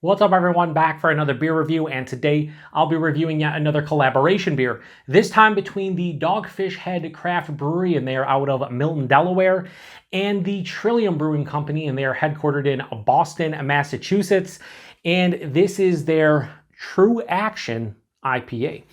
What's up everyone, back for another beer review, and today I'll be reviewing yet another collaboration beer, this time between the Dogfish Head craft brewery, and they are out of Milton, Delaware, and the Trillium Brewing Company, and they are headquartered in Boston, Massachusetts, and this is their Tru-Action IPA.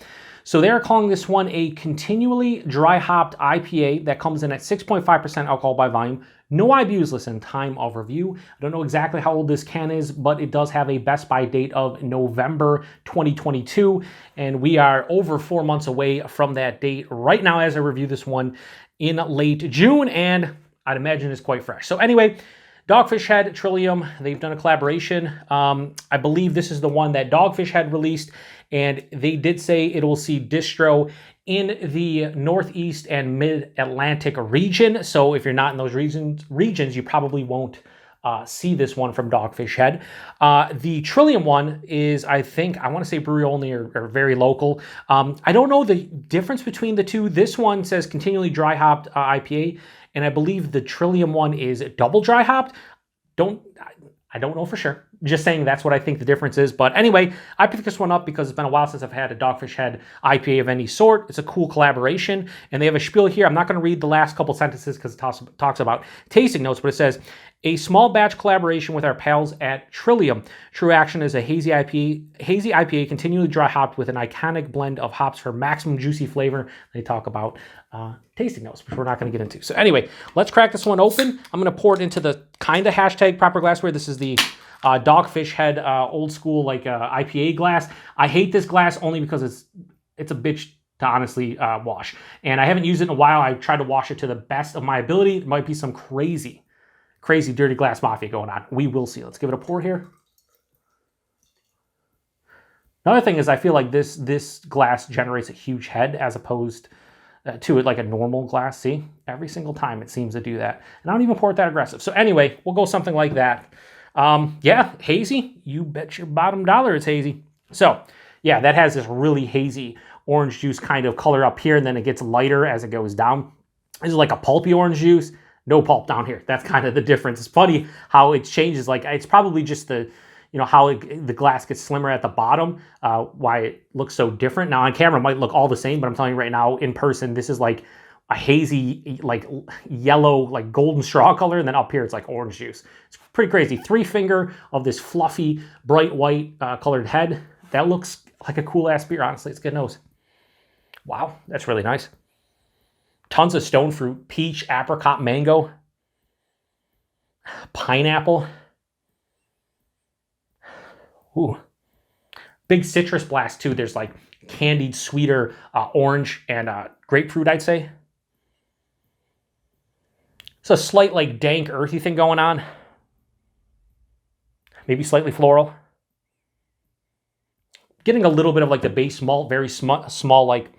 So they're calling this one a continually dry hopped IPA that comes in at 6.5% alcohol by volume. No IBUs listed, time of review. I don't know exactly how old this can is, but it does have a best by date of November 2022, and we are over 4 months away from that date right now as I review this one in late June, and I'd imagine it's quite fresh. So anyway, Dogfish Head, Trillium, they've done a collaboration. I believe this is the one that Dogfish Head released, and they did say it will see distro in the Northeast and Mid-Atlantic region. So if you're not in those regions, you probably won't see this one from Dogfish Head. The Trillium one is, I want to say brewery only or very local. I don't know the difference between the two. This one says continually dry hopped IPA, and I believe the Trillium one is double dry hopped. I don't know for sure. Just saying that's what I think the difference is. But anyway, I picked this one up because it's been a while since I've had a Dogfish Head IPA of any sort. It's a cool collaboration, and they have a spiel here. I'm not going to read the last couple sentences because it talks about tasting notes, but it says, a small batch collaboration with our pals at Trillium. Tru-Action is a hazy IPA continually dry hopped with an iconic blend of hops for maximum juicy flavor. They talk about tasting notes, which we're not going to get into. So anyway, let's crack this one open. I'm going to pour it into the kind of hashtag proper glassware. This is the Dogfish Head old school IPA glass. I hate this glass only because it's a bitch to honestly wash, and I haven't used it in a while. I tried to wash it to the best of my ability. It might be some crazy dirty glass mafia going on. We will see. Let's give it a pour here. Another thing is I feel like this glass generates a huge head as opposed to it like a normal glass. See, every single time it seems to do that, and I don't even pour it that aggressive. So anyway, we'll go something like that. Yeah, hazy. You bet your bottom dollar it's hazy. So yeah, that has this really hazy orange juice kind of color up here, and then it gets lighter as it goes down. This is like a pulpy orange juice. No pulp down here. That's kind of the difference. It's funny how it changes. Like, it's probably just the, how the glass gets slimmer at the bottom, why it looks so different. Now on camera it might look all the same, but I'm telling you right now, in person, this is like a hazy, like yellow, like golden straw color, and then up here it's like orange juice. It's pretty crazy. 3-finger of this fluffy, bright white colored head. That looks like a cool ass beer, honestly. It's good nose. Wow, that's really nice. Tons of stone fruit, peach, apricot, mango, pineapple. Ooh. Big citrus blast too. There's like candied, sweeter orange and grapefruit, I'd say. It's a slight like dank, earthy thing going on. Maybe slightly floral. Getting a little bit of like the base malt, very small, like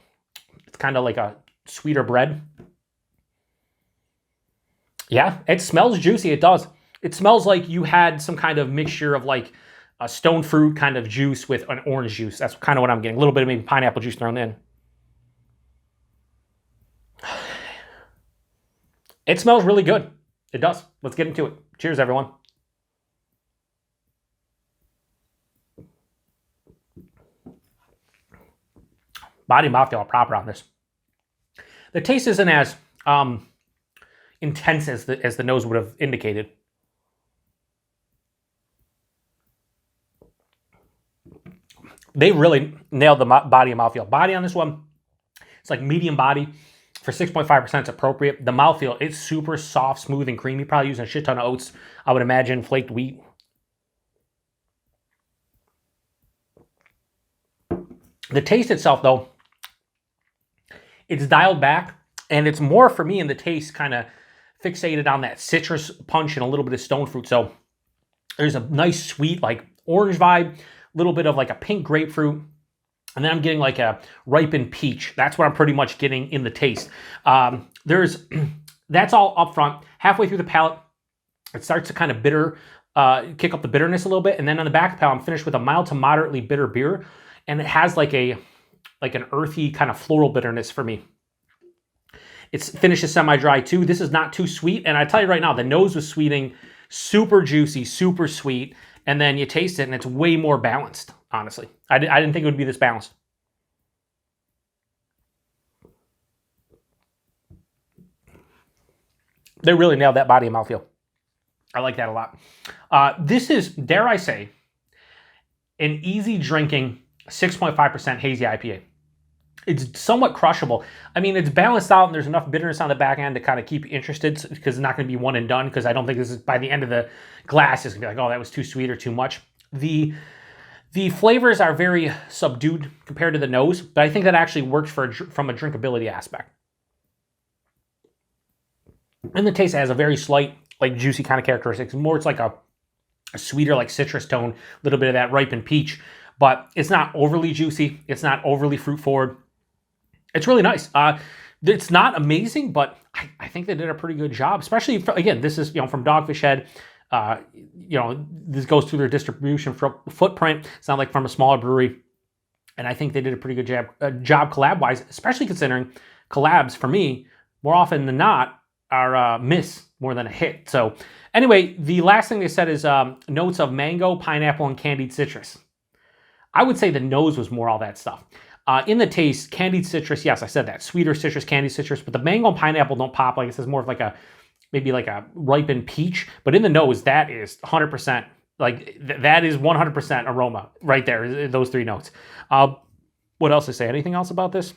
it's kind of like a sweeter bread. Yeah, it smells juicy. It does. It smells like you had some kind of mixture of like a stone fruit kind of juice with an orange juice. That's kind of what I'm getting. A little bit of maybe pineapple juice thrown in. It smells really good. It does. Let's get into it. Cheers, everyone. Body and mouthfeel are proper on this. The taste isn't as intense as the nose would have indicated. They really nailed the body and mouthfeel. Body on this one, it's like medium body. For 6.5%, it's appropriate. The mouthfeel, it's super soft, smooth, and creamy. Probably using a shit ton of oats, I would imagine, flaked wheat. The taste itself, though, it's dialed back, and it's more, for me, in the taste, kind of fixated on that citrus punch and a little bit of stone fruit. So there's a nice, sweet, like orange vibe, a little bit of like a pink grapefruit, and then I'm getting like a ripened peach. That's what I'm pretty much getting in the taste. That's all up front. Halfway through the palate, it starts to kind of kick up the bitterness a little bit, and then on the back of the palate, I'm finished with a mild to moderately bitter beer, and it has like an earthy kind of floral bitterness for me. It's finishes semi-dry too. This is not too sweet, and I tell you right now, the nose was sweeting, super juicy, super sweet, and then you taste it, and it's way more balanced, honestly. I didn't think it would be this balanced. They really nailed that body and mouthfeel. I like that a lot. This is, dare I say, an easy drinking 6.5% hazy IPA. It's somewhat crushable. I mean, it's balanced out and there's enough bitterness on the back end to kind of keep you interested, because it's not going to be one and done, because I don't think this is, by the end of the glass, it's going to be like, oh, that was too sweet or too much. The flavors are very subdued compared to the nose, but I think that actually works from a drinkability aspect. And the taste has a very slight, like, juicy kind of characteristics. More, it's like a sweeter, like, citrus tone, a little bit of that ripened peach, but it's not overly juicy. It's not overly fruit forward. It's really nice. It's not amazing, but I think they did a pretty good job, especially, again, this is, from Dogfish Head. This goes through their distribution footprint. It's not like from a smaller brewery. And I think they did a pretty good job collab-wise, especially considering collabs, for me, more often than not, are miss more than a hit. So anyway, the last thing they said is notes of mango, pineapple, and candied citrus. I would say the nose was more all that stuff. In the taste, candied citrus, yes, I said that. Sweeter citrus, candied citrus, but the mango and pineapple don't pop. Like, it says more of like maybe like a ripened peach. But in the nose, that is 100%. Like, that is 100% aroma right there, those three notes. What else to say? Anything else about this?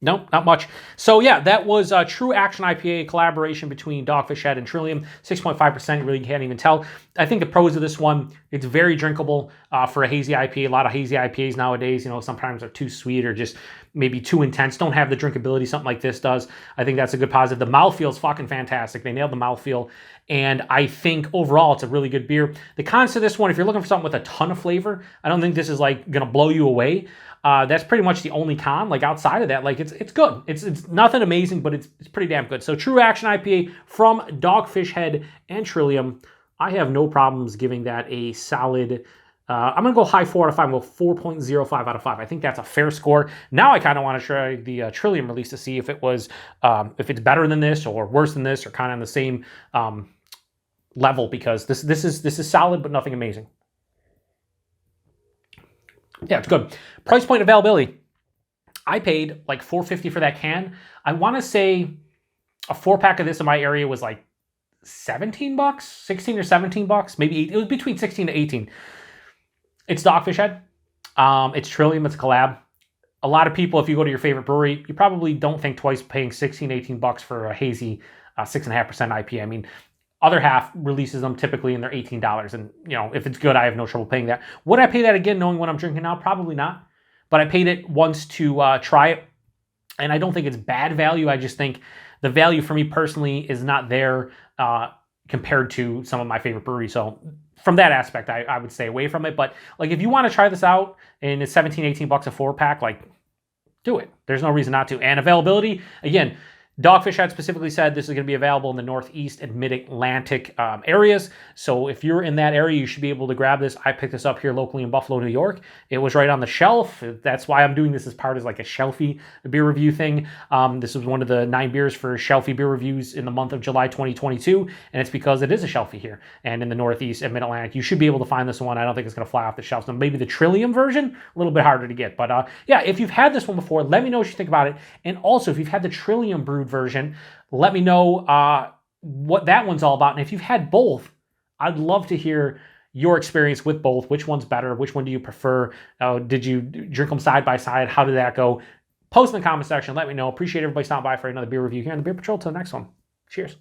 Nope, not much. So yeah, that was a Tru-Action IPA collaboration between Dogfish Head and Trillium. 6.5%, you really can't even tell. I think the pros of this one, it's very drinkable for a hazy IPA. A lot of hazy IPAs nowadays, sometimes are too sweet or just maybe too intense. Don't have the drinkability something like this does. I think that's a good positive. The mouthfeel is fucking fantastic. They nailed the mouthfeel. And I think overall, it's a really good beer. The cons to this one, if you're looking for something with a ton of flavor, I don't think this is like going to blow you away. That's pretty much the only con. Like, outside of that, like, it's good. It's nothing amazing, but it's pretty damn good. So Tru-Action IPA from Dogfish Head and Trillium. I have no problems giving that a solid. I'm gonna go high 4 out of 5. I'm gonna go 4.05 out of 5. I think that's a fair score. Now I kind of want to try the Trillium release to see if it was if it's better than this or worse than this or kind of on the same level, because this is solid but nothing amazing. Yeah, it's good. Price point availability. I paid like $4.50 for that can. I want to say a 4-pack of this in my area was like $17, 16 or $17, maybe 8. It was between 16 to 18. It's Dogfish Head. It's Trillium. It's a collab. A lot of people, if you go to your favorite brewery, you probably don't think twice paying 16, 18 bucks for a hazy 6.5% IPA. I mean, other half releases them typically and they're $18. And, if it's good, I have no trouble paying that. Would I pay that again knowing what I'm drinking now? Probably not. But I paid it once to try it. And I don't think it's bad value. I just think the value for me personally is not there compared to some of my favorite breweries. So from that aspect, I would stay away from it. But like, if you want to try this out and it's 17, 18 bucks a 4-pack, like, do it. There's no reason not to. And availability, again, Dogfish Head specifically said this is going to be available in the Northeast and Mid-Atlantic areas. So if you're in that area, you should be able to grab this. I picked this up here locally in Buffalo, New York. It was right on the shelf. That's why I'm doing this as part of like a shelfie beer review thing. This was one of the 9 beers for shelfie beer reviews in the month of July 2022. And it's because it is a shelfie here. And in the Northeast and Mid-Atlantic, you should be able to find this one. I don't think it's going to fly off the shelves. Now, maybe the Trillium version, a little bit harder to get. But yeah, if you've had this one before, let me know what you think about it. And also, if you've had the Trillium Brewed version, let me know what that one's all about. And if you've had both, I'd love to hear your experience with both. Which one's better? Which one do you prefer? Did you drink them side by side? How did that go? Post in the comment section. Let me know. Appreciate everybody stopping by for another beer review here on the Beer Patrol. Till the next one. Cheers.